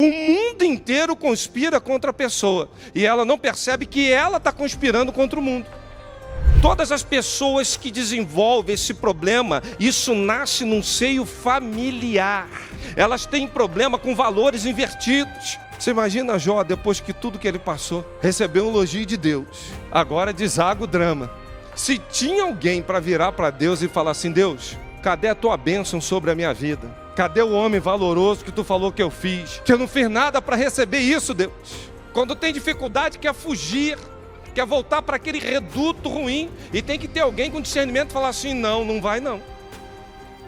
O mundo inteiro conspira contra a pessoa e ela não percebe que ela está conspirando contra o mundo. Todas as pessoas que desenvolvem esse problema, isso nasce num seio familiar. Elas têm problema com valores invertidos. Você imagina Jó, depois que tudo que ele passou, recebeu um elogio de Deus. Agora deságua o drama. Se tinha alguém para virar para Deus e falar assim: Deus, cadê a tua bênção sobre a minha vida? Cadê o homem valoroso que tu falou que eu fiz? Que eu não fiz nada para receber isso, Deus. Quando tem dificuldade, quer fugir, quer voltar para aquele reduto ruim. E tem que ter alguém com discernimento e falar assim: não, não vai não.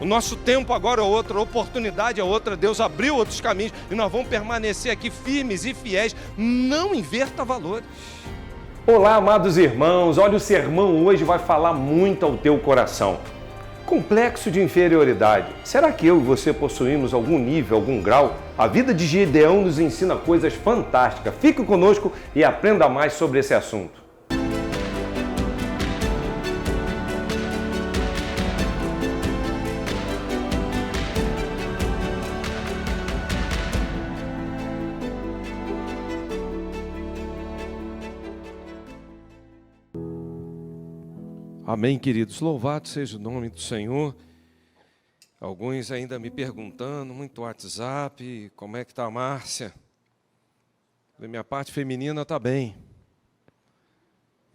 O nosso tempo agora é outro, a oportunidade é outra. Deus abriu outros caminhos e nós vamos permanecer aqui firmes e fiéis. Não inverta valores. Olá, amados irmãos. Olha, o sermão hoje vai falar muito ao teu coração. Complexo de inferioridade. Será que eu e você possuímos algum nível, algum grau? A vida de Gideão nos ensina coisas fantásticas. Fique conosco e aprenda mais sobre esse assunto. Amém, queridos. Louvado seja o nome do Senhor. Alguns ainda me perguntando, muito WhatsApp, como é que está a Márcia? Da minha parte feminina está bem.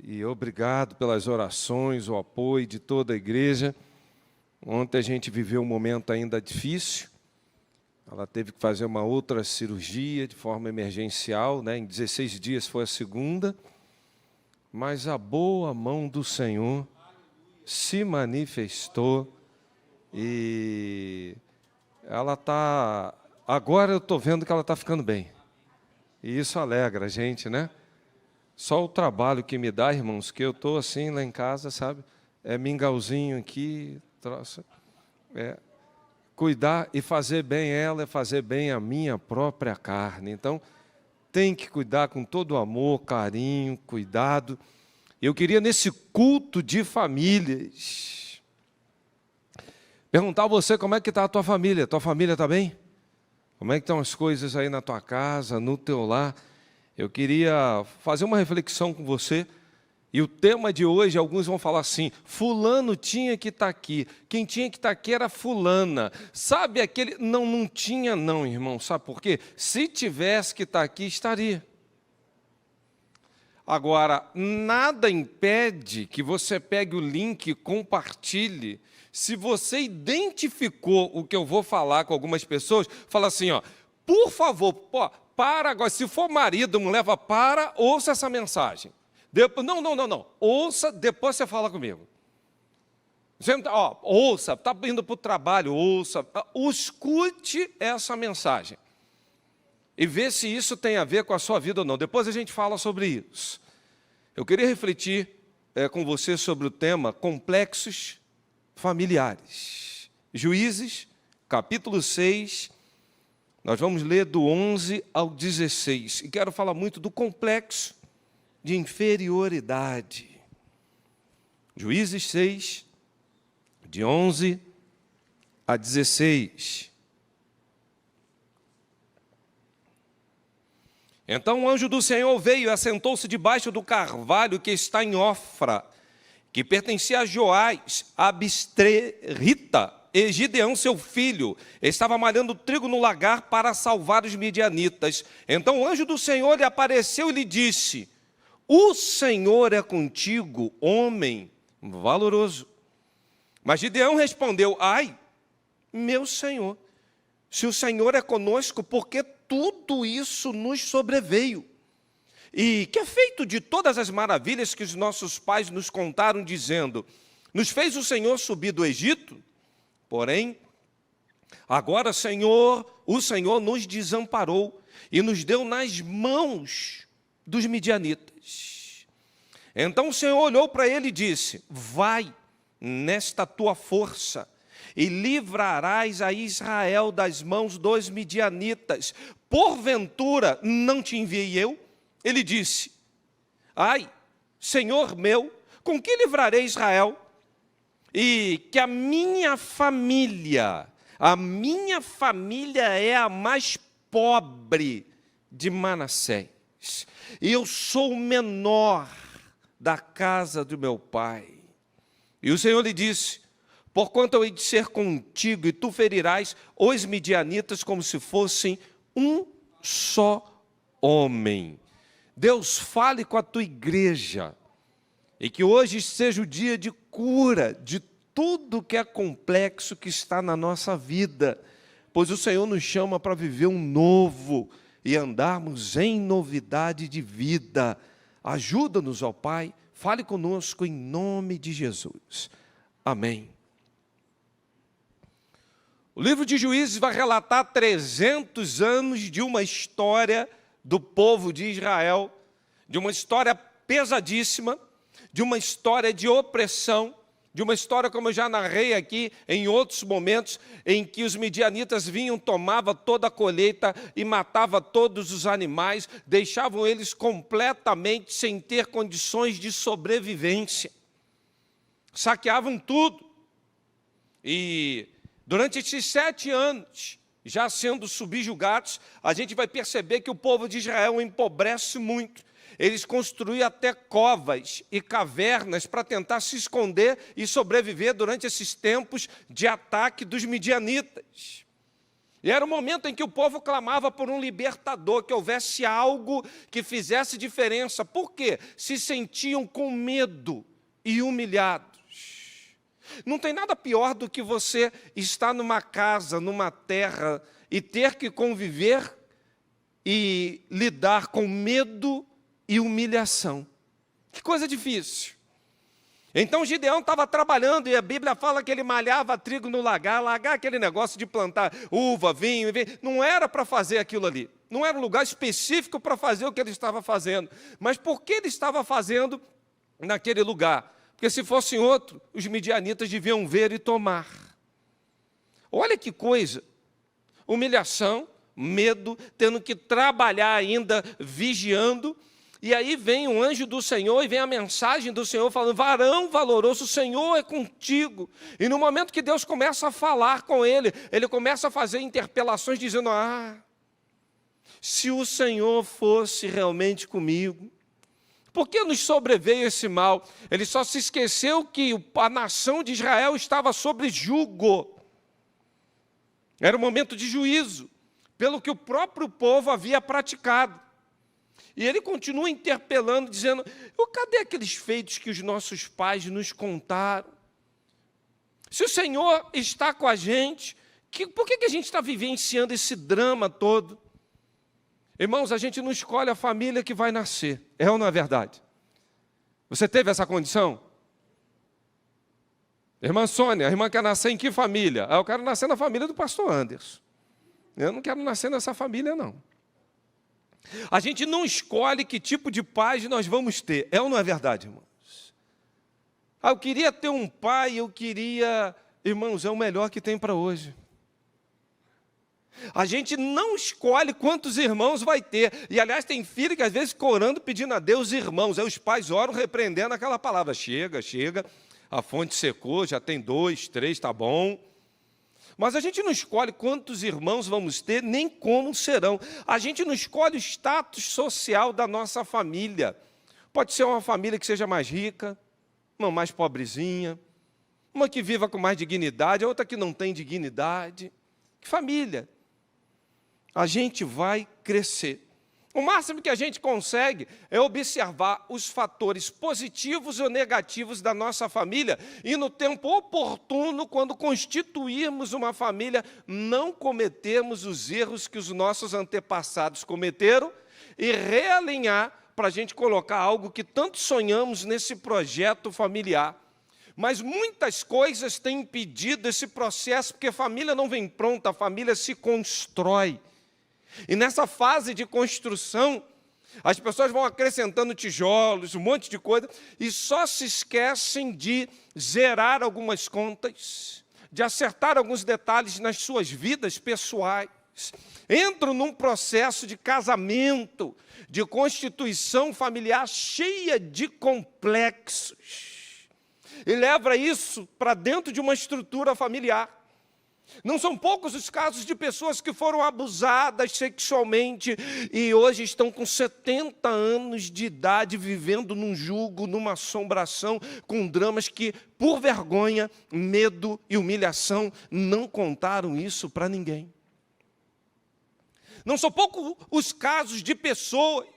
E obrigado pelas orações, o apoio de toda a igreja. Ontem a gente viveu um momento ainda difícil. Ela teve que fazer uma outra cirurgia de forma emergencial, né? Em 16 dias foi a segunda. Mas a boa mão do Senhor se manifestou e ela está... Agora eu estou vendo que ela está ficando bem. E isso alegra a gente, né? Só o trabalho que me dá, irmãos, que eu estou assim lá em casa, sabe? É mingauzinho aqui, troça. Cuidar e fazer bem ela é fazer bem a minha própria carne. Então, tem que cuidar com todo amor, carinho, cuidado. Eu queria, nesse culto de famílias, perguntar a você como é que está a tua família. Tua família está bem? Como é que estão as coisas aí na tua casa, no teu lar? Eu queria fazer uma reflexão com você. E o tema de hoje, alguns vão falar assim: fulano tinha que estar aqui. Quem tinha que estar aqui era fulana. Sabe aquele... Não tinha não, irmão. Sabe por quê? Se tivesse que estar aqui, estaria. Agora, nada impede que você pegue o link e compartilhe. Se você identificou o que eu vou falar com algumas pessoas, fala assim, ó, por favor, para agora. Se for marido, mulher, para, ouça essa mensagem. Não. Ouça, depois você fala comigo. Ouça, está indo para o trabalho, ouça. Escute essa mensagem. E vê se isso tem a ver com a sua vida ou não. Depois a gente fala sobre isso. Eu queria refletir com você sobre o tema complexos familiares. Juízes, capítulo 6, nós vamos ler do 11 ao 16. E quero falar muito do complexo de inferioridade. Juízes 6, de 11 a 16. Então o anjo do Senhor veio e assentou-se debaixo do carvalho que está em Ofra, que pertencia a Joás, Abstrerita, e Gideão, seu filho, estava malhando trigo no lagar para salvar os midianitas. Então o anjo do Senhor lhe apareceu e lhe disse: o Senhor é contigo, homem valoroso. Mas Gideão respondeu: ai, meu Senhor, se o Senhor é conosco, por que tudo isso nos sobreveio? E que é feito de todas as maravilhas que os nossos pais nos contaram, dizendo: nos fez o Senhor subir do Egito? Porém, agora, Senhor, o Senhor nos desamparou e nos deu nas mãos dos midianitas. Então o Senhor olhou para ele e disse: vai nesta tua força e livrarás a Israel das mãos dos midianitas. Porventura não te enviei eu? Ele disse: ai, Senhor meu, com que livrarei Israel? E que a minha família é a mais pobre de Manassés, e eu sou o menor da casa do meu pai. E o Senhor lhe disse: porquanto eu hei de ser contigo, e tu ferirás os midianitas como se fossem um só homem. Deus, fale com a tua igreja, e que hoje seja o dia de cura de tudo que é complexo que está na nossa vida, pois o Senhor nos chama para viver um novo e andarmos em novidade de vida. Ajuda-nos, ó Pai, fale conosco em nome de Jesus. Amém. O livro de Juízes vai relatar 300 anos de uma história do povo de Israel, de uma história pesadíssima, de uma história de opressão, de uma história, como eu já narrei aqui em outros momentos, em que os midianitas vinham, tomavam toda a colheita e matavam todos os animais, deixavam eles completamente sem ter condições de sobrevivência. Saqueavam tudo. E durante esses 7 anos, já sendo subjugados, a gente vai perceber que o povo de Israel empobrece muito. Eles construíam até covas e cavernas para tentar se esconder e sobreviver durante esses tempos de ataque dos midianitas. E era o momento em que o povo clamava por um libertador, que houvesse algo que fizesse diferença. Por quê? Se sentiam com medo e humilhados. Não tem nada pior do que você estar numa casa, numa terra, e ter que conviver e lidar com medo e humilhação. Que coisa difícil. Então Gideão estava trabalhando, e a Bíblia fala que ele malhava trigo no lagar. Lagar, aquele negócio de plantar uva, vinho. Não era para fazer aquilo ali. Não era um lugar específico para fazer o que ele estava fazendo. Mas por que ele estava fazendo naquele lugar? Porque se fosse outro, os midianitas deviam ver e tomar. Olha que coisa. Humilhação, medo, tendo que trabalhar ainda, vigiando. E aí vem um anjo do Senhor e vem a mensagem do Senhor falando: varão valoroso, o Senhor é contigo. E no momento que Deus começa a falar com ele, ele começa a fazer interpelações dizendo: se o Senhor fosse realmente comigo, por que nos sobreveio esse mal? Ele só se esqueceu que a nação de Israel estava sob jugo. Era um momento de juízo, pelo que o próprio povo havia praticado. E ele continua interpelando, dizendo: cadê aqueles feitos que os nossos pais nos contaram? Se o Senhor está com a gente, por que a gente está vivenciando esse drama todo? Irmãos, a gente não escolhe a família que vai nascer, é ou não é verdade? Você teve essa condição? Irmã Sônia, a irmã quer nascer em que família? Eu quero nascer na família do pastor Anderson. Eu não quero nascer nessa família, não. A gente não escolhe que tipo de pais nós vamos ter. É ou não é verdade, irmãos? Eu queria ter um pai, irmãos, é o melhor que tem para hoje. A gente não escolhe quantos irmãos vai ter. E, aliás, tem filho que às vezes fica orando, pedindo a Deus irmãos. Aí os pais oram repreendendo aquela palavra: chega, a fonte secou, já tem 2, 3, tá bom. Mas a gente não escolhe quantos irmãos vamos ter, nem como serão. A gente não escolhe o status social da nossa família. Pode ser uma família que seja mais rica, uma mais pobrezinha, uma que viva com mais dignidade, outra que não tem dignidade. Que família? A gente vai crescer. O máximo que a gente consegue é observar os fatores positivos ou negativos da nossa família e, no tempo oportuno, quando constituirmos uma família, não cometemos os erros que os nossos antepassados cometeram e realinhar para a gente colocar algo que tanto sonhamos nesse projeto familiar. Mas muitas coisas têm impedido esse processo, porque a família não vem pronta, a família se constrói. E nessa fase de construção, as pessoas vão acrescentando tijolos, um monte de coisa, e só se esquecem de zerar algumas contas, de acertar alguns detalhes nas suas vidas pessoais. Entram num processo de casamento, de constituição familiar cheia de complexos. E leva isso para dentro de uma estrutura familiar. Não são poucos os casos de pessoas que foram abusadas sexualmente e hoje estão com 70 anos de idade vivendo num jugo, numa assombração, com dramas que, por vergonha, medo e humilhação, não contaram isso para ninguém. Não são poucos os casos de pessoas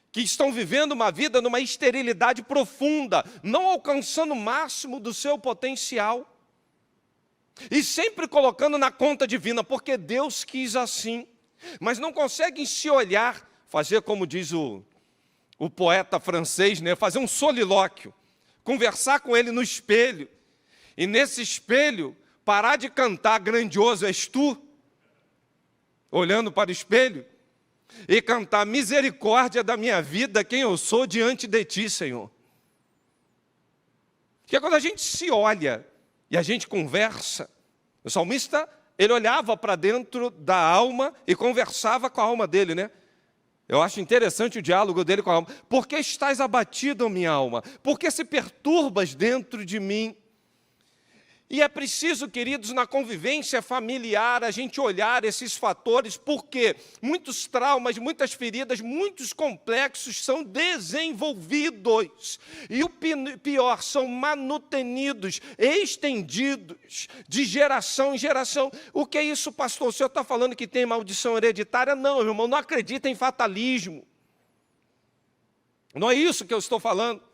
que estão vivendo uma vida numa esterilidade profunda, não alcançando o máximo do seu potencial. E sempre colocando na conta divina, porque Deus quis assim. Mas não conseguem se olhar, fazer como diz o poeta francês, né? Fazer um solilóquio, conversar com ele no espelho. E nesse espelho, parar de cantar grandioso és tu, olhando para o espelho, e cantar misericórdia da minha vida, quem eu sou diante de ti, Senhor. Porque quando a gente se olha e a gente conversa, o salmista, ele olhava para dentro da alma e conversava com a alma dele, né? Eu acho interessante o diálogo dele com a alma. Por que estás abatido, minha alma? Por que se perturbas dentro de mim? E é preciso, queridos, na convivência familiar, a gente olhar esses fatores, porque muitos traumas, muitas feridas, muitos complexos são desenvolvidos. E o pior, são manutenidos, estendidos, de geração em geração. O que é isso, pastor? O senhor está falando que tem maldição hereditária? Não, meu irmão, não acredita em fatalismo. Não é isso que eu estou falando.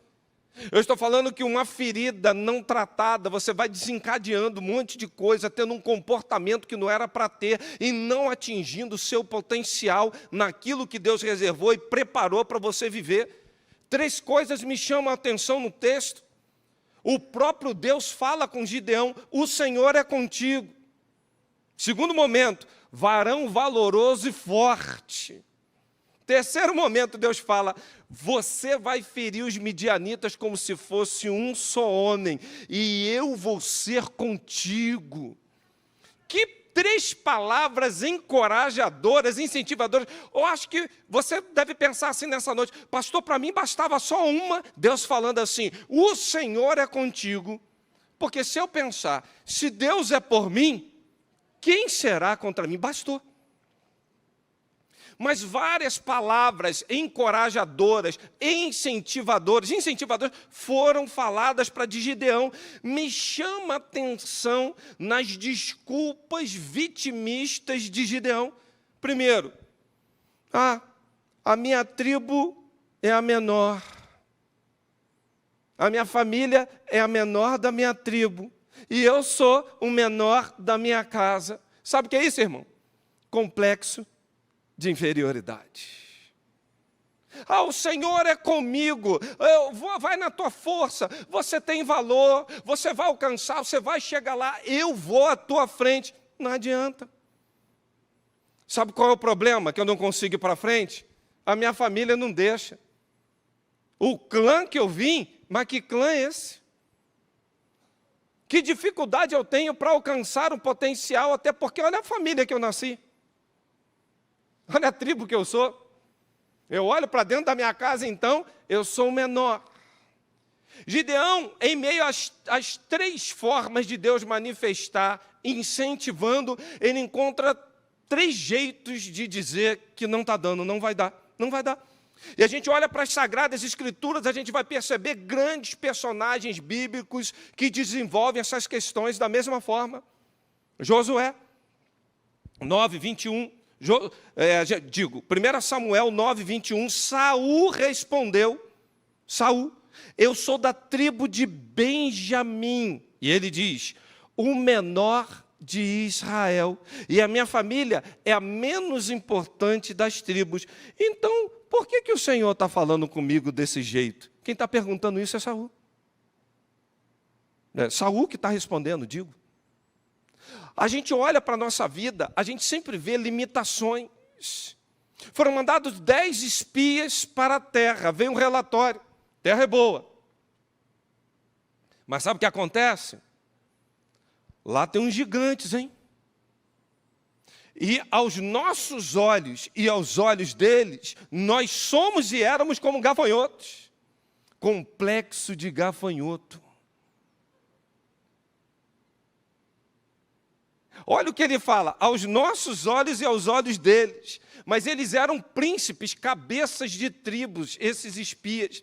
Eu estou falando que uma ferida não tratada, você vai desencadeando um monte de coisa, tendo um comportamento que não era para ter e não atingindo o seu potencial naquilo que Deus reservou e preparou para você viver. 3 coisas me chamam a atenção no texto. O próprio Deus fala com Gideão, o Senhor é contigo. Segundo momento, varão valoroso e forte. Terceiro momento, Deus fala, você vai ferir os midianitas como se fosse um só homem, e eu vou ser contigo. Que 3 palavras encorajadoras, incentivadoras. Eu acho que você deve pensar assim nessa noite, pastor, para mim bastava só uma, Deus falando assim, o Senhor é contigo, porque se eu pensar, se Deus é por mim, quem será contra mim? Bastou. Mas várias palavras encorajadoras, incentivadoras foram faladas para Gideão. Me chama a atenção nas desculpas vitimistas de Gideão. Primeiro, a minha tribo é a menor. A minha família é a menor da minha tribo. E eu sou o menor da minha casa. Sabe o que é isso, irmão? Complexo de inferioridade. O Senhor é comigo, vai na tua força, você tem valor, você vai alcançar, você vai chegar lá, eu vou à tua frente. Não adianta. Sabe qual é o problema que eu não consigo ir para frente? A minha família não deixa. O clã que eu vim, mas que clã é esse? Que dificuldade eu tenho para alcançar um potencial, até porque olha a família que eu nasci. Olha a tribo que eu sou. Eu olho para dentro da minha casa, então, eu sou o menor. Gideão, em meio às 3 formas de Deus manifestar, incentivando, ele encontra 3 jeitos de dizer que não está dando, não vai dar, não vai dar. E a gente olha para as Sagradas Escrituras, a gente vai perceber grandes personagens bíblicos que desenvolvem essas questões da mesma forma. Josué, 9, 21. 1 Samuel 9, 21, Saul respondeu, eu sou da tribo de Benjamim. E ele diz, o menor de Israel. E a minha família é a menos importante das tribos. Então, por que o Senhor está falando comigo desse jeito? Quem está perguntando isso é Saul. É Saul que está respondendo, digo. A gente olha para a nossa vida, a gente sempre vê limitações. Foram mandados 10 espias para a terra, veio um relatório, terra é boa. Mas sabe o que acontece? Lá tem uns gigantes, hein? E aos nossos olhos e aos olhos deles, nós somos e éramos como gafanhotos. Complexo de gafanhoto. Olha o que ele fala, aos nossos olhos e aos olhos deles. Mas eles eram príncipes, cabeças de tribos, esses espias.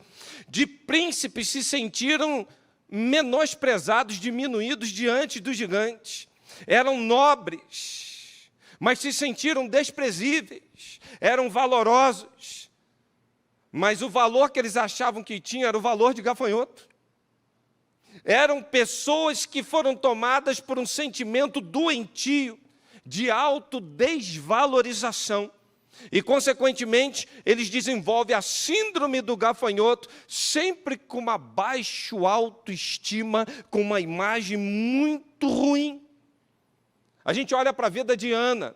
De príncipes se sentiram menosprezados, diminuídos diante dos gigantes. Eram nobres, mas se sentiram desprezíveis. Eram valorosos, mas o valor que eles achavam que tinham era o valor de gafanhoto. Eram pessoas que foram tomadas por um sentimento doentio, de autodesvalorização. E, consequentemente, eles desenvolvem a síndrome do gafanhoto, sempre com uma baixa autoestima, com uma imagem muito ruim. A gente olha para a vida de Ana,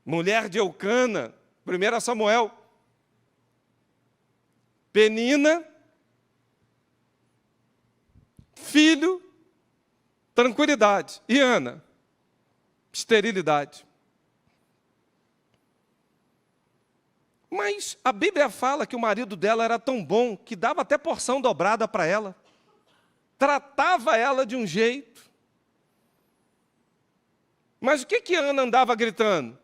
mulher de Eucana, 1 Samuel. Penina, filho, tranquilidade. E Ana, esterilidade. Mas a Bíblia fala que o marido dela era tão bom que dava até porção dobrada para ela. Tratava ela de um jeito. Mas o que Ana andava gritando?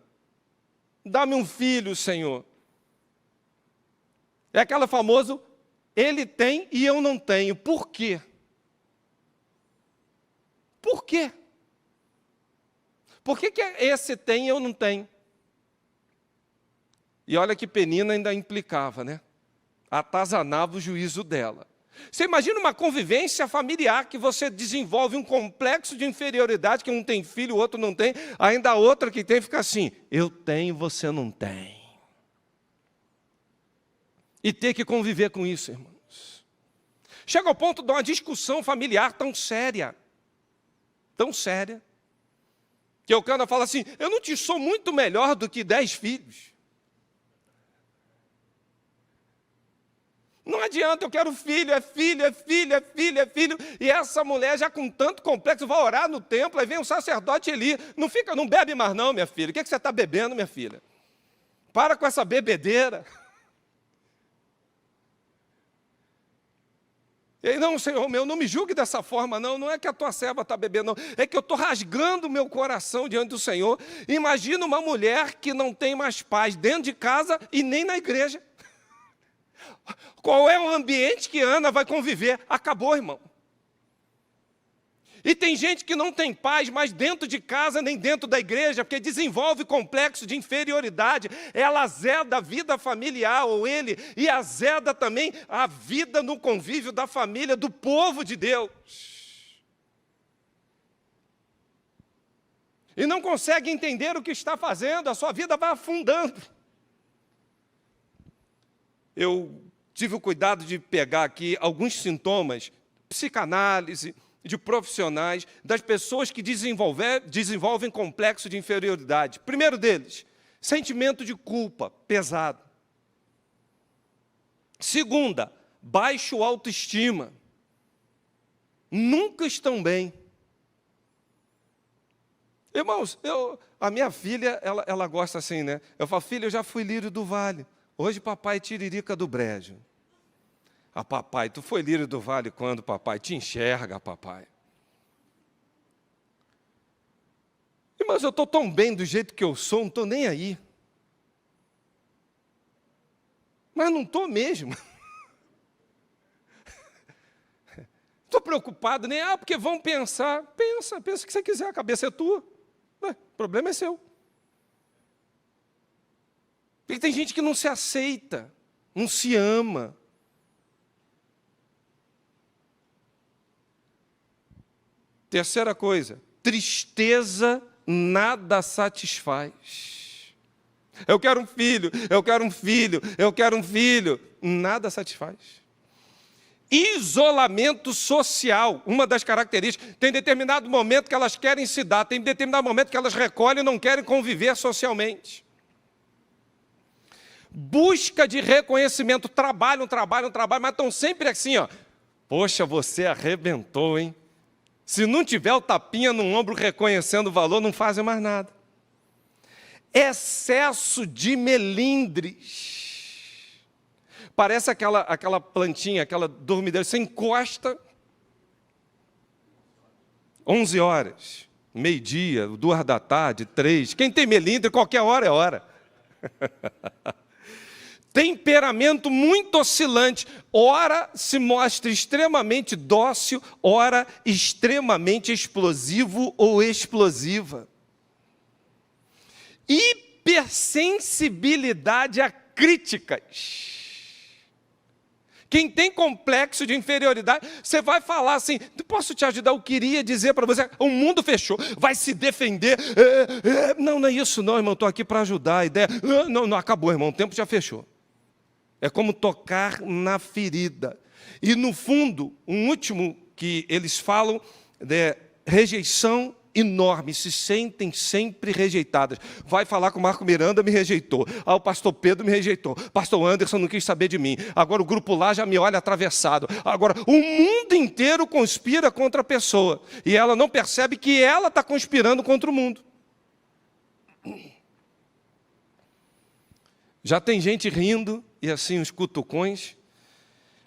Dá-me um filho, Senhor. É aquela famosa, ele tem e eu não tenho. Por quê? Por quê? Por que esse tem e eu não tenho? E olha que Penina ainda implicava, né? Atazanava o juízo dela. Você imagina uma convivência familiar que você desenvolve um complexo de inferioridade, que um tem filho, o outro não tem, ainda a outra que tem fica assim, eu tenho, você não tem. E ter que conviver com isso, irmãos. Chega ao ponto de uma discussão familiar tão séria, que Eucana fala assim, eu não te sou muito melhor do que 10 filhos. Não adianta, eu quero filho, é filho, é filho, é filho, é filho. E essa mulher já com tanto complexo, vai orar no templo, aí vem um sacerdote Eli. Não bebe mais não, minha filha. O que você está bebendo, minha filha? Para com essa bebedeira. E não, Senhor meu, não me julgue dessa forma, não é que a tua serva está bebendo, não. É que eu estou rasgando o meu coração diante do Senhor. Imagina uma mulher que não tem mais paz dentro de casa e nem na igreja. Qual é o ambiente que Ana vai conviver? Acabou, irmão. E tem gente que não tem paz, mas dentro de casa nem dentro da igreja, porque desenvolve complexo de inferioridade. Ela azeda a vida familiar, ou ele, e azeda também a vida no convívio da família, do povo de Deus. E não consegue entender o que está fazendo, a sua vida vai afundando. Eu tive o cuidado de pegar aqui alguns sintomas, psicanálise, de profissionais, das pessoas que desenvolvem complexo de inferioridade. Primeiro deles, sentimento de culpa pesado. Segunda, baixo autoestima. Nunca estão bem. Irmãos, a minha filha, ela gosta assim, né? Eu falo, filha, eu já fui lírio do vale. Hoje papai é tiririca do brejo. Ah, papai, tu foi lírio do vale quando, papai? Te enxerga, papai. Mas eu estou tão bem do jeito que eu sou, não estou nem aí. Mas não estou mesmo. Estou preocupado, nem, porque vão pensar. Pensa o que você quiser, a cabeça é tua. O problema é seu. Porque tem gente que não se aceita, não se ama. Terceira coisa, tristeza nada satisfaz. Eu quero um filho, eu quero um filho, eu quero um filho. Nada satisfaz. Isolamento social, uma das características. Tem determinado momento que elas querem se dar, tem determinado momento que elas recolhem e não querem conviver socialmente. Busca de reconhecimento, trabalham, mas estão sempre assim, ó. Poxa, você arrebentou, hein? Se não tiver o tapinha no ombro reconhecendo o valor, não fazem mais nada. Excesso de melindres. Parece aquela plantinha, aquela dormideira. Você encosta, 11 horas. meio-dia, 2 da tarde, 3. Quem tem melindre, qualquer hora é hora. Temperamento muito oscilante. Ora se mostra extremamente dócil, ora extremamente explosivo ou explosiva. Hipersensibilidade a críticas. Quem tem complexo de inferioridade, você vai falar assim, posso te ajudar? Eu queria dizer para você, o mundo fechou, vai se defender. Não, não é isso não, irmão, estou aqui para ajudar. A ideia, não, acabou, irmão, o tempo já fechou. É como tocar na ferida. E no fundo, um último que eles falam, rejeição enorme, se sentem sempre rejeitadas. Vai falar com o Marco Miranda, me rejeitou. O pastor Pedro me rejeitou. Pastor Anderson não quis saber de mim. Agora o grupo lá já me olha atravessado. Agora o mundo inteiro conspira contra a pessoa. E ela não percebe que ela está conspirando contra o mundo. Já tem gente rindo, e assim os cutucões.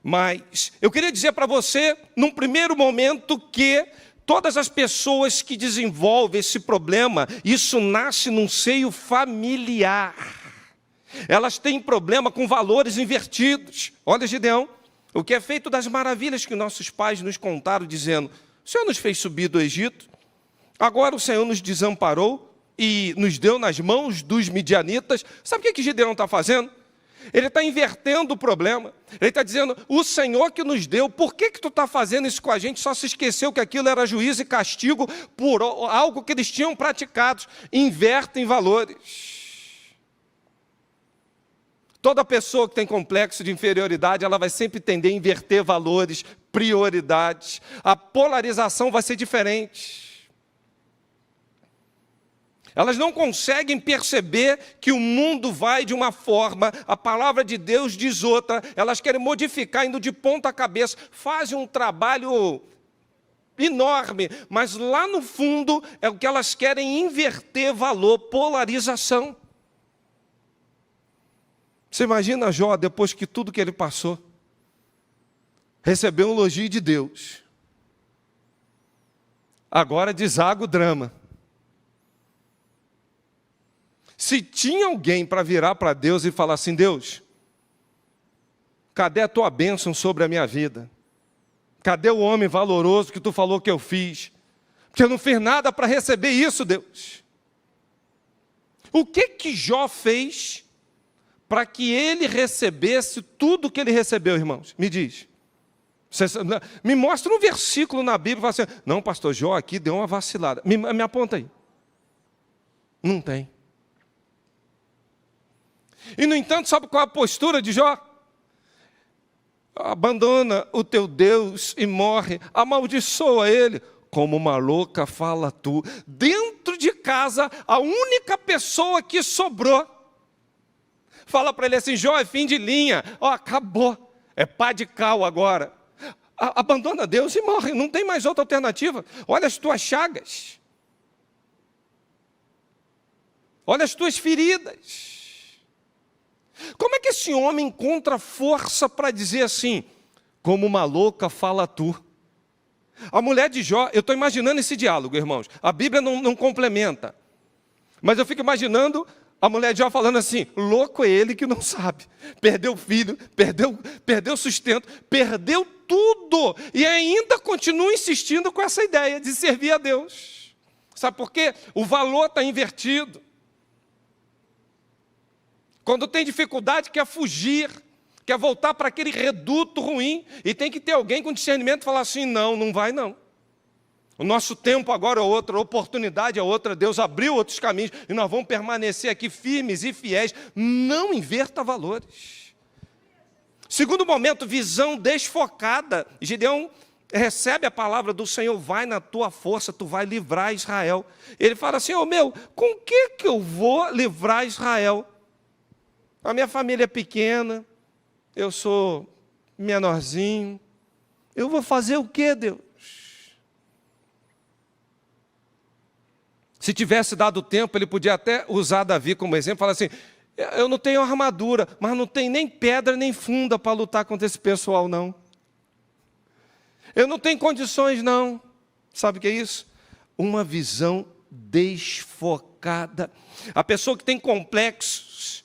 Mas eu queria dizer para você, num primeiro momento, que todas as pessoas que desenvolvem esse problema, isso nasce num seio familiar. Elas têm problema com valores invertidos. Olha, Gideão, o que é feito das maravilhas que nossos pais nos contaram, dizendo, o Senhor nos fez subir do Egito, agora o Senhor nos desamparou e nos deu nas mãos dos midianitas. Sabe o que Gideão está fazendo? Ele está invertendo o problema. Ele está dizendo, o Senhor que nos deu, por que tu está fazendo isso com a gente? Só se esqueceu que aquilo era juízo e castigo por algo que eles tinham praticado. Invertem valores. Toda pessoa que tem complexo de inferioridade, ela vai sempre tender a inverter valores, prioridades. A polarização vai ser diferente. Elas não conseguem perceber que o mundo vai de uma forma, a palavra de Deus diz outra, elas querem modificar, indo de ponta cabeça, fazem um trabalho enorme, mas lá no fundo é o que elas querem inverter valor, polarização. Você imagina Jó, depois que tudo que ele passou, recebeu um elogio de Deus. Agora deságua o drama. Se tinha alguém para virar para Deus e falar assim, Deus, cadê a tua bênção sobre a minha vida? Cadê o homem valoroso que tu falou que eu fiz? Porque eu não fiz nada para receber isso, Deus. O que Jó fez para que ele recebesse tudo que ele recebeu, irmãos? Me diz. Me mostra um versículo na Bíblia e fala assim, não, pastor, Jó aqui deu uma vacilada. Me aponta aí. Não tem. E, no entanto, sabe qual é a postura de Jó? Abandona o teu Deus e morre, amaldiçoa ele. Como uma louca fala tu. Dentro de casa, a única pessoa que sobrou. Fala para ele assim, Jó, é fim de linha. Acabou, é pá de cal agora. Abandona Deus e morre, não tem mais outra alternativa. Olha as tuas chagas. Olha as tuas feridas. Como é que esse homem encontra força para dizer assim, como uma louca fala tu? A mulher de Jó, eu estou imaginando esse diálogo, irmãos. A Bíblia não complementa. Mas eu fico imaginando a mulher de Jó falando assim, louco é ele que não sabe. Perdeu o filho, perdeu o sustento, perdeu tudo. E ainda continua insistindo com essa ideia de servir a Deus. Sabe por quê? O valor está invertido. Quando tem dificuldade, quer fugir, quer voltar para aquele reduto ruim, e tem que ter alguém com discernimento e falar assim, não vai não. O nosso tempo agora é outro, a oportunidade é outra, Deus abriu outros caminhos, e nós vamos permanecer aqui firmes e fiéis. Não inverta valores. Segundo momento, visão desfocada. Gideão recebe a palavra do Senhor, vai na tua força, tu vai livrar Israel. Ele fala assim, com o que eu vou livrar Israel? A minha família é pequena, eu sou menorzinho. Eu vou fazer o quê, Deus? Se tivesse dado tempo, ele podia até usar Davi como exemplo, falar assim, eu não tenho armadura, mas não tenho nem pedra nem funda para lutar contra esse pessoal, não. Eu não tenho condições, não. Sabe o que é isso? uma visão desfocada. A pessoa que tem complexos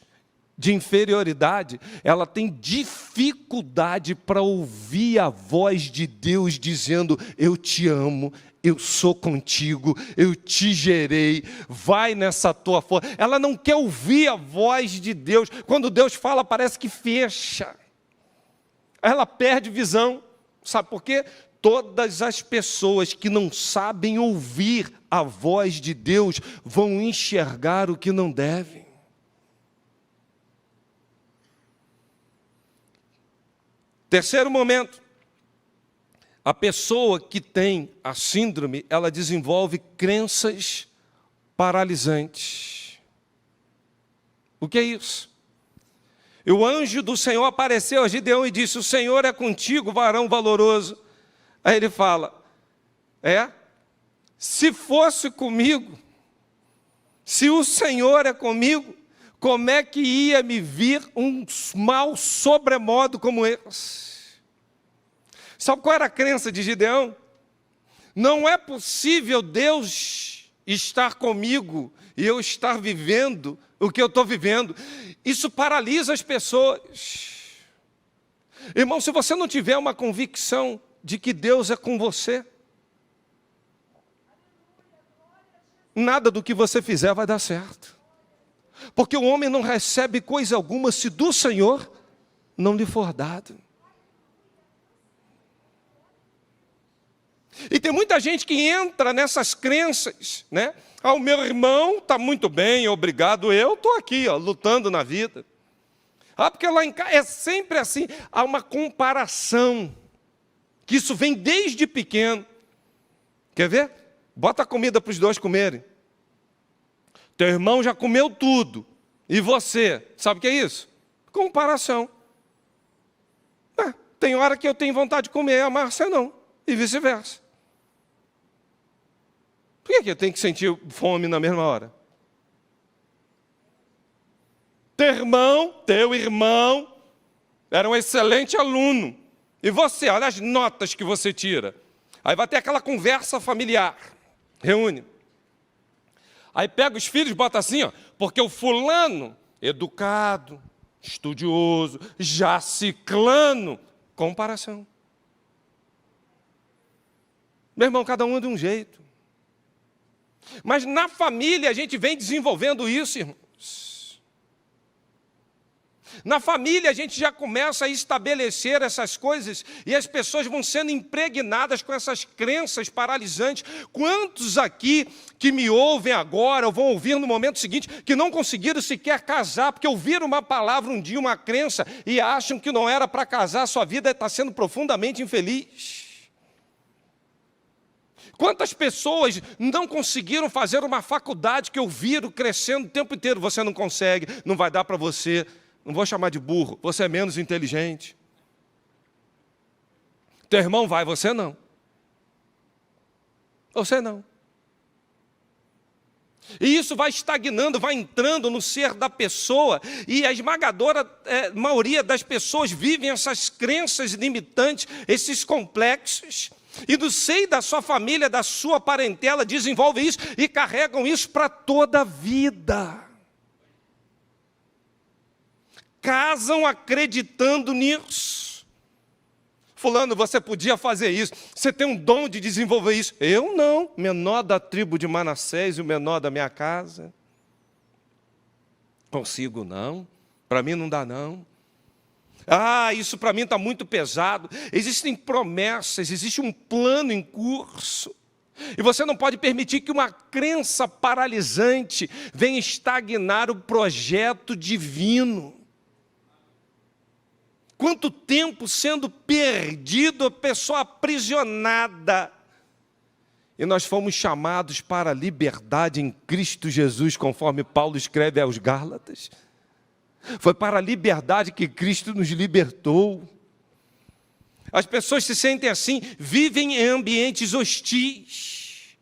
de inferioridade, ela tem dificuldade para ouvir a voz de Deus dizendo: eu te amo, eu sou contigo, eu te gerei, vai nessa tua força. Ela não quer ouvir a voz de Deus. Quando Deus fala, parece que fecha. Ela perde visão. Sabe por quê? Todas as pessoas que não sabem ouvir a voz de Deus vão enxergar o que não devem. Terceiro momento, a pessoa que tem a síndrome, ela desenvolve crenças paralisantes. O que é isso? E o anjo do Senhor apareceu a Gideão e disse: o Senhor é contigo, varão valoroso. Aí ele fala: se fosse comigo, se o Senhor é comigo, como é que ia me vir um mal sobremodo como esse? Sabe qual era a crença de Gideão? Não é possível Deus estar comigo e eu estar vivendo o que eu estou vivendo. Isso paralisa as pessoas. Irmão, se você não tiver uma convicção de que Deus é com você, nada do que você fizer vai dar certo. Porque o homem não recebe coisa alguma se do Senhor não lhe for dado. E tem muita gente que entra nessas crenças, né? O meu irmão está muito bem, obrigado, eu estou aqui, lutando na vida. Porque lá em casa é sempre assim, há uma comparação, que isso vem desde pequeno. Quer ver? Bota a comida para os dois comerem. Teu irmão já comeu tudo, e você, sabe o que é isso? Comparação. Tem hora que eu tenho vontade de comer, a Márcia não, e vice-versa. Por que eu tenho que sentir fome na mesma hora? Teu irmão era um excelente aluno. E você, olha as notas que você tira. Aí vai ter aquela conversa familiar. Reúne. Aí pega os filhos e bota assim, porque o fulano, educado, estudioso, já ciclano, comparação. Meu irmão, cada um é de um jeito. Mas na família a gente vem desenvolvendo isso, irmãos. Na família a gente já começa a estabelecer essas coisas e as pessoas vão sendo impregnadas com essas crenças paralisantes. Quantos aqui que me ouvem agora ou vão ouvir no momento seguinte que não conseguiram sequer casar porque ouviram uma palavra um dia, uma crença e acham que não era para casar, sua vida está sendo profundamente infeliz? Quantas pessoas não conseguiram fazer uma faculdade que ouviram crescendo o tempo inteiro? Você não consegue, não vai dar para você. Não vou chamar de burro, você é menos inteligente. Teu irmão vai, você não. Você não. E isso vai estagnando, vai entrando no ser da pessoa, e a esmagadora maioria das pessoas vivem essas crenças limitantes, esses complexos, e do seio da sua família, da sua parentela, desenvolvem isso e carregam isso para toda a vida. Casam acreditando nisso. Fulano, você podia fazer isso, você tem um dom de desenvolver isso. Eu não, menor da tribo de Manassés e o menor da minha casa. Consigo não, para mim não dá não. Isso para mim está muito pesado. Existem promessas, existe um plano em curso. E você não pode permitir que uma crença paralisante venha estagnar o projeto divino. Quanto tempo sendo perdido, a pessoa aprisionada. E nós fomos chamados para a liberdade em Cristo Jesus, conforme Paulo escreve aos Gálatas. Foi para a liberdade que Cristo nos libertou. As pessoas se sentem assim, vivem em ambientes hostis.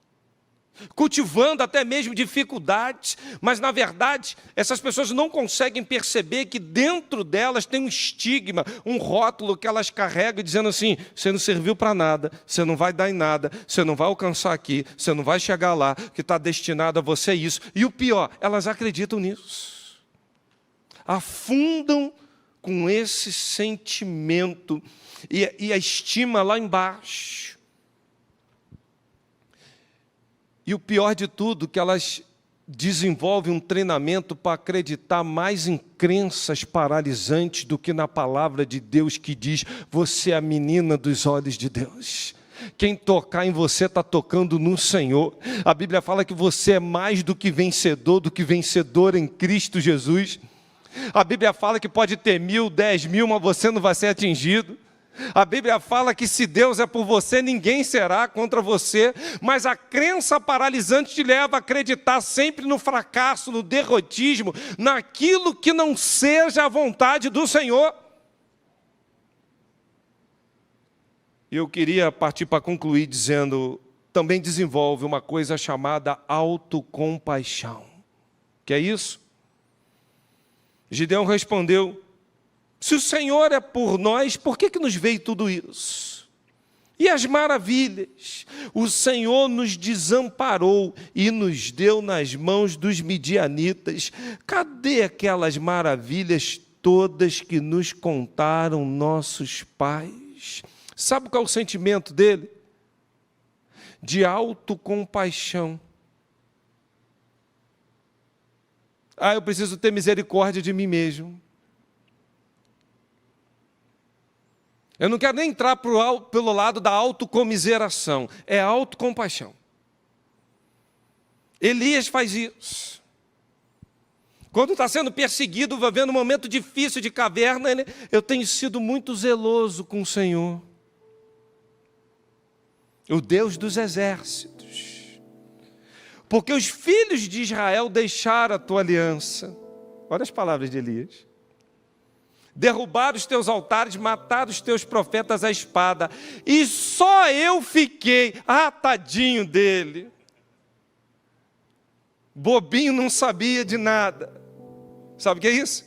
cultivando até mesmo dificuldades, mas na verdade essas pessoas não conseguem perceber que dentro delas tem um estigma, um rótulo que elas carregam dizendo assim: você não serviu para nada, você não vai dar em nada, você não vai alcançar aqui, você não vai chegar lá, que está destinado a você isso. E o pior, elas acreditam nisso, afundam com esse sentimento e a estima lá embaixo. E o pior de tudo, que elas desenvolvem um treinamento para acreditar mais em crenças paralisantes do que na palavra de Deus que diz: você é a menina dos olhos de Deus. Quem tocar em você está tocando no Senhor. A Bíblia fala que você é mais do que vencedor em Cristo Jesus. A Bíblia fala que pode ter 1.000, 10.000, mas você não vai ser atingido. A Bíblia fala que se Deus é por você, ninguém será contra você, mas a crença paralisante te leva a acreditar sempre no fracasso, no derrotismo, naquilo que não seja a vontade do Senhor. E eu queria partir para concluir dizendo, também desenvolve uma coisa chamada autocompaixão. Que é isso? Gideão respondeu: se o Senhor é por nós, por que nos veio tudo isso? E as maravilhas? O Senhor nos desamparou e nos deu nas mãos dos midianitas. Cadê aquelas maravilhas todas que nos contaram nossos pais? Sabe qual é o sentimento dele? De autocompaixão. Eu preciso ter misericórdia de mim mesmo. Eu não quero nem entrar pelo lado da autocomiseração, é autocompaixão. Elias faz isso. Quando está sendo perseguido, vivendo um momento difícil de caverna, eu tenho sido muito zeloso com o Senhor, o Deus dos exércitos, porque os filhos de Israel deixaram a tua aliança. Olha as palavras de Elias. Derrubaram os teus altares, mataram os teus profetas à espada, e só eu fiquei. Tadinho dele. Bobinho, não sabia de nada. Sabe o que é isso?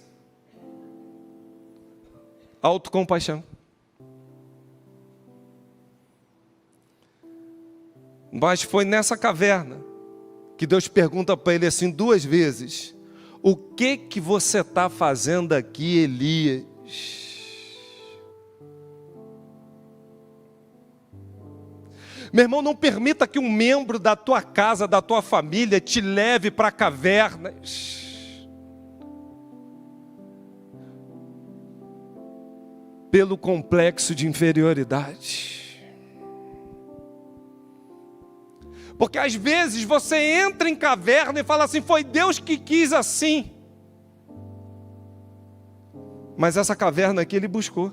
Autocompaixão. Mas foi nessa caverna que Deus pergunta para ele assim 2 vezes: o que você está fazendo aqui, Elias? Meu irmão, não permita que um membro da tua casa, da tua família, te leve para cavernas. Pelo complexo de inferioridade. Porque às vezes você entra em caverna e fala assim: foi Deus que quis assim. Mas essa caverna aqui Ele buscou.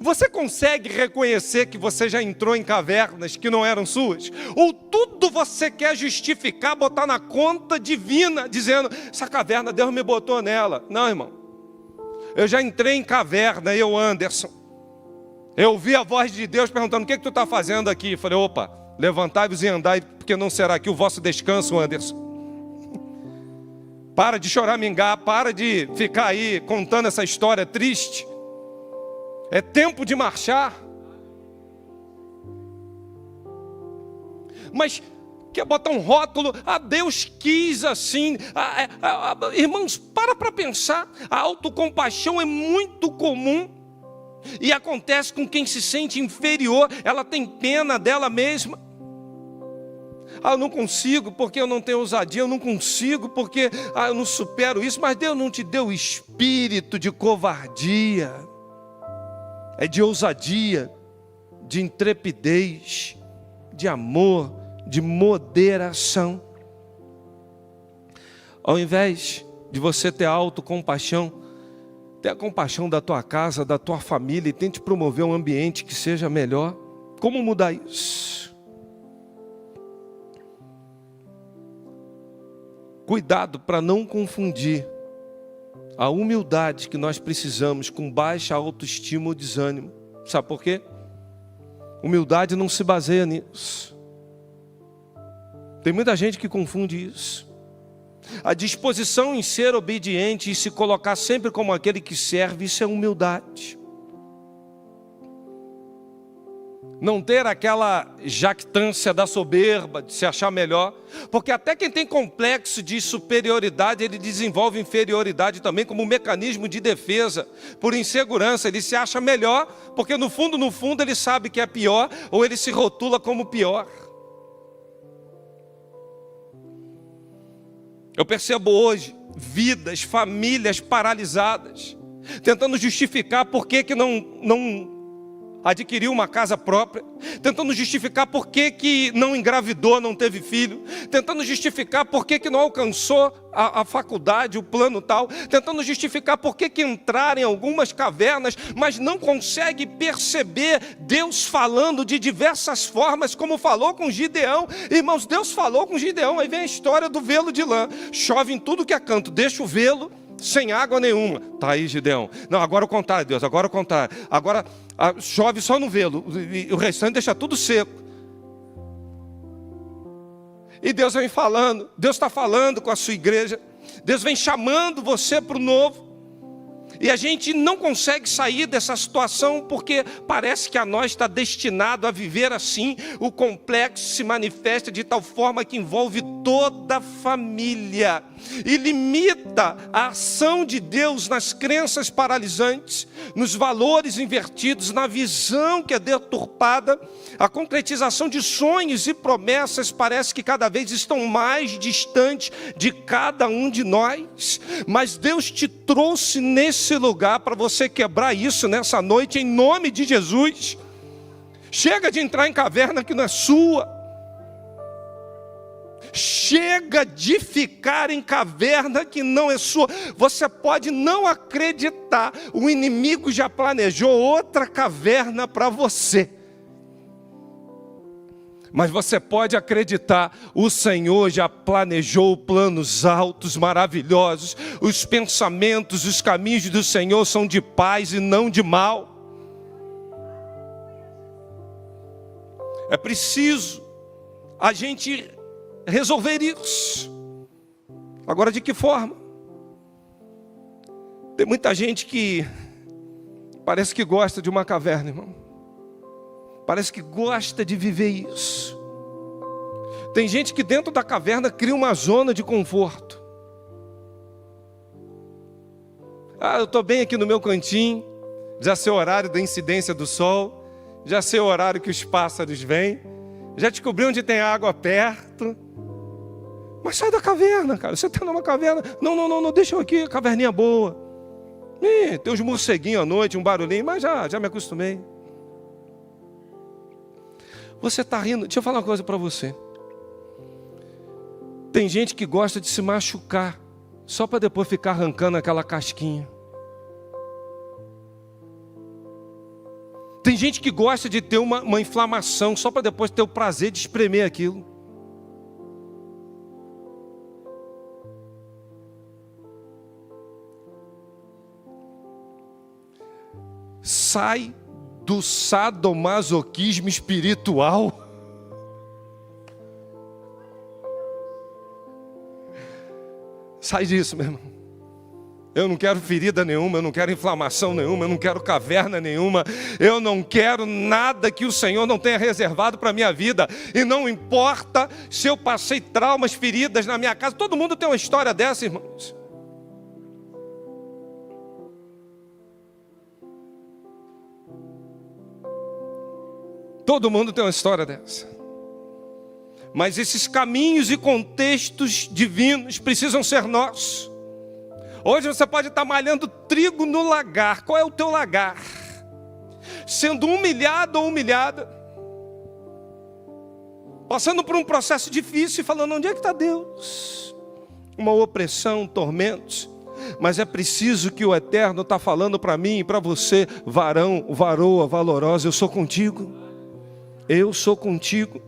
Você consegue reconhecer que você já entrou em cavernas que não eram suas? Ou tudo você quer justificar, botar na conta divina, dizendo: essa caverna Deus me botou nela. Não, irmão. Eu já entrei em caverna, eu, Anderson. Eu ouvi a voz de Deus perguntando: o que tu está fazendo aqui? Eu falei: opa, levantai-vos e andai, porque não será aqui o vosso descanso, Anderson. Para de choramingar, para de ficar aí contando essa história triste. É tempo de marchar. Mas quer botar um rótulo: Deus quis assim. Irmãos, para pensar. A autocompaixão é muito comum. E acontece com quem se sente inferior. Ela tem pena dela mesma. Eu não consigo porque eu não tenho ousadia. Eu não consigo porque eu não supero isso. Mas Deus não te deu espírito de covardia. É de ousadia, de intrepidez, de amor, de moderação. Ao invés de você ter autocompaixão, tenha compaixão da tua casa, da tua família, e tente promover um ambiente que seja melhor. Como mudar isso? Cuidado para não confundir a humildade que nós precisamos com baixa autoestima ou desânimo. Sabe por quê? Humildade não se baseia nisso. Tem muita gente que confunde isso. A disposição em ser obediente e se colocar sempre como aquele que serve, isso é humildade. Não ter aquela jactância da soberba, de se achar melhor. Porque até quem tem complexo de superioridade, ele desenvolve inferioridade também como um mecanismo de defesa. Por insegurança, ele se acha melhor, porque no fundo ele sabe que é pior, ou ele se rotula como pior. Eu percebo hoje vidas, famílias paralisadas, tentando justificar por que não adquiriu uma casa própria, tentando justificar por que não engravidou, não teve filho, tentando justificar por que não alcançou a faculdade, o plano tal, tentando justificar por que entrar em algumas cavernas, mas não consegue perceber Deus falando de diversas formas, como falou com Gideão. Irmãos, Deus falou com Gideão, aí vem a história do velo de lã, chove em tudo que é canto, deixa o velo sem água nenhuma. Tá aí, Gideão. Não, agora o contrário, Deus, agora o contrário. Agora chove só no velo, e o restante deixa tudo seco. E Deus vem falando, Deus está falando com a sua igreja, Deus vem chamando você para o novo. E a gente não consegue sair dessa situação porque parece que a nós está destinado a viver assim. O complexo se manifesta de tal forma que envolve toda a família e limita a ação de Deus nas crenças paralisantes, nos valores invertidos, na visão que é deturpada. A concretização de sonhos e promessas parece que cada vez estão mais distantes de cada um de nós. Mas Deus te trouxe nesse lugar para você quebrar isso nessa noite, em nome de Jesus. Chega de entrar em caverna que não é sua. Chega de ficar em caverna que não é sua. Você pode não acreditar, o inimigo já planejou outra caverna para você. Mas você pode acreditar, o Senhor já planejou planos altos, maravilhosos. Os pensamentos, os caminhos do Senhor são de paz e não de mal. É preciso a gente resolver isso. Agora, de que forma? Tem muita gente que parece que gosta de uma caverna, irmão. Parece que gosta de viver isso. Tem gente que dentro da caverna cria uma zona de conforto. Eu estou bem aqui no meu cantinho, já sei o horário da incidência do sol, já sei o horário que os pássaros vêm, já descobri onde tem água perto. Mas sai da caverna, cara. Você está numa caverna. Não, deixa eu aqui, caverninha boa. Tem uns morceguinhos à noite, um barulhinho, mas já me acostumei. Você está rindo, deixa eu falar uma coisa para você. Tem gente que gosta de se machucar, só para depois ficar arrancando aquela casquinha. Tem gente que gosta de ter uma inflamação, só para depois ter o prazer de espremer aquilo. Sai do sadomasoquismo espiritual. Sai disso, meu irmão. Eu não quero ferida nenhuma, eu não quero inflamação nenhuma, eu não quero caverna nenhuma, eu não quero nada que o Senhor não tenha reservado para a minha vida. E não importa se eu passei traumas, feridas na minha casa. Todo mundo tem uma história dessa, irmãos. Todo mundo tem uma história dessa. Mas esses caminhos e contextos divinos precisam ser nossos. Hoje você pode estar malhando trigo no lagar. Qual é o teu lagar? Sendo humilhado ou humilhada. Passando por um processo difícil e falando, onde é que está Deus? Uma opressão, tormentos. Mas é preciso que o Eterno está falando para mim e para você, varão, varoa, valorosa, eu sou contigo. Eu sou contigo.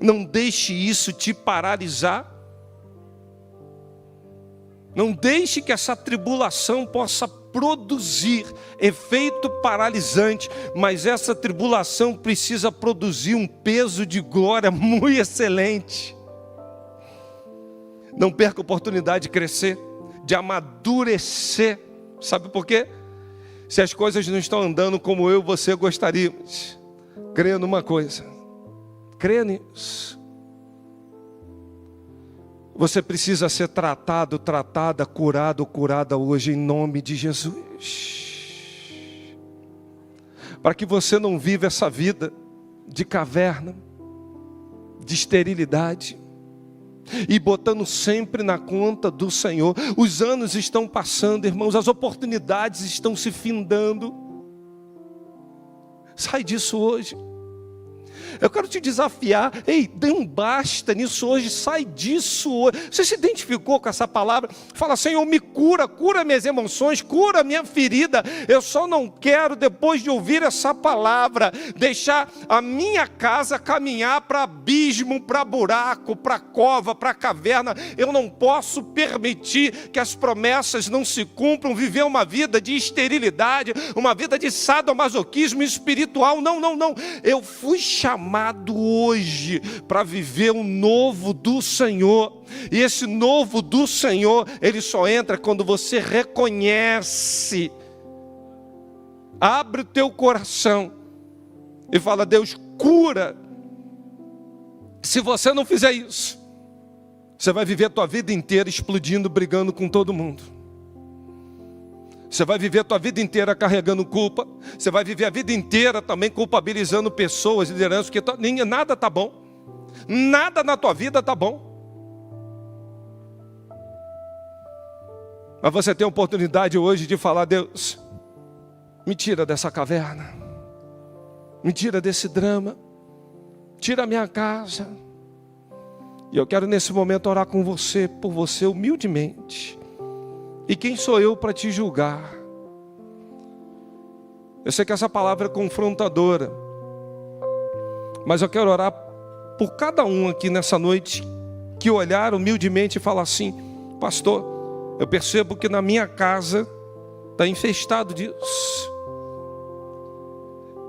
Não deixe isso te paralisar. Não deixe que essa tribulação possa produzir efeito paralisante. Mas essa tribulação precisa produzir um peso de glória muito excelente. Não perca a oportunidade de crescer, de amadurecer. Sabe por quê? Se as coisas não estão andando como eu e você gostaríamos, creia numa coisa, creia nisso. Você precisa ser tratado, tratada, curado, curada hoje em nome de Jesus. Para que você não viva essa vida de caverna, de esterilidade, e botando sempre na conta do Senhor. Os anos estão passando, irmãos, as oportunidades estão se findando. Sai disso hoje. Eu quero te desafiar, ei, dê um basta nisso hoje, sai disso hoje. Você se identificou com essa palavra? Fala, Senhor, me cura, cura minhas emoções, cura minha ferida. Eu só não quero, depois de ouvir essa palavra, deixar a minha casa caminhar para abismo, para buraco, para cova, para caverna. Eu não posso permitir que as promessas não se cumpram, viver uma vida de esterilidade, uma vida de sadomasoquismo espiritual. Não. Eu fui chamado hoje para viver o novo do Senhor. E esse novo do Senhor, ele só entra quando você reconhece. Abre o teu coração e fala, Deus, cura. Se você não fizer isso, você vai viver a tua vida inteira explodindo, brigando com todo mundo. Você vai viver a tua vida inteira carregando culpa. Você vai viver a vida inteira também culpabilizando pessoas, lideranças, porque nada está bom. Nada na tua vida está bom. Mas você tem a oportunidade hoje de falar, Deus, me tira dessa caverna. Me tira desse drama. Tira a minha casa. E eu quero nesse momento orar com você, por você humildemente. E quem sou eu para te julgar? Eu sei que essa palavra é confrontadora, mas eu quero orar por cada um aqui nessa noite que olhar humildemente e falar assim, pastor, eu percebo que na minha casa está infestado disso.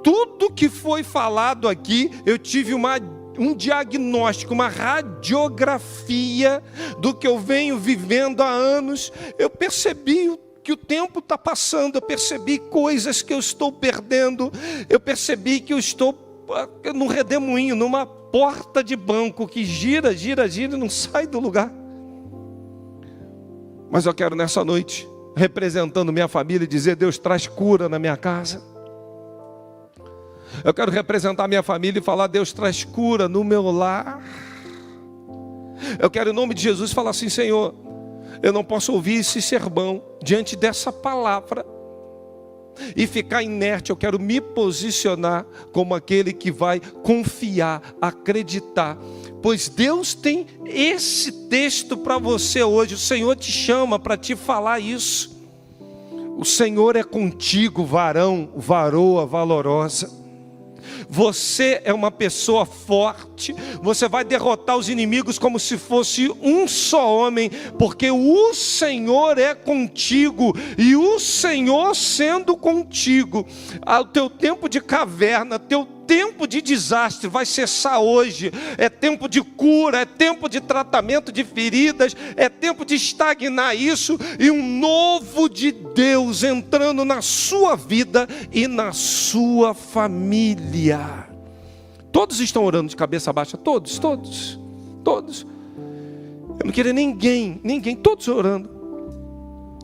Tudo que foi falado aqui, eu tive um diagnóstico, uma radiografia do que eu venho vivendo há anos. Eu percebi que o tempo está passando, eu percebi coisas que eu estou perdendo, eu percebi que eu estou num redemoinho, numa porta de banco que gira e não sai do lugar. Mas eu quero nessa noite, representando minha família, dizer, Deus, traz cura na minha casa. Eu quero representar minha família e falar, Deus, traz cura no meu lar. Eu quero em nome de Jesus falar assim, Senhor, eu não posso ouvir esse sermão diante dessa palavra e ficar inerte. Eu quero me posicionar como aquele que vai confiar, acreditar. Pois Deus tem esse texto para você hoje. O Senhor te chama para te falar isso. O Senhor é contigo, varão, varoa valorosa. Você é uma pessoa forte. Você vai derrotar os inimigos como se fosse um só homem, porque o Senhor é contigo. E o Senhor sendo contigo, o teu tempo de caverna, teu tempo de desastre vai cessar hoje. É tempo de cura, é tempo de tratamento de feridas, é tempo de estagnar isso, e um novo de Deus entrando na sua vida e na sua família. Todos estão orando de cabeça baixa, todos. Eu não queria ninguém, todos orando.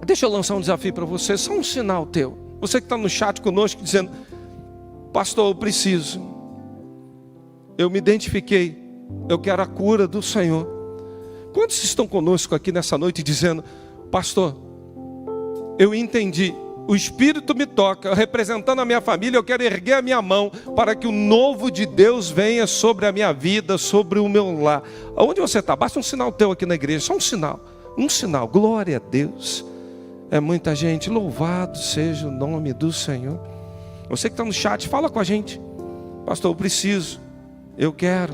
Deixa eu lançar um desafio para você, só um sinal teu. Você que está no chat conosco dizendo, pastor, eu preciso, eu me identifiquei, eu quero a cura do Senhor. Quantos estão conosco aqui nessa noite dizendo, pastor, eu entendi, o Espírito me toca, representando a minha família, eu quero erguer a minha mão para que o novo de Deus venha sobre a minha vida, sobre o meu lar. Aonde você está? Basta um sinal teu aqui na igreja, só um sinal, glória a Deus. É muita gente, louvado seja o nome do Senhor. Você que está no chat, fala com a gente. Pastor, eu preciso, eu quero.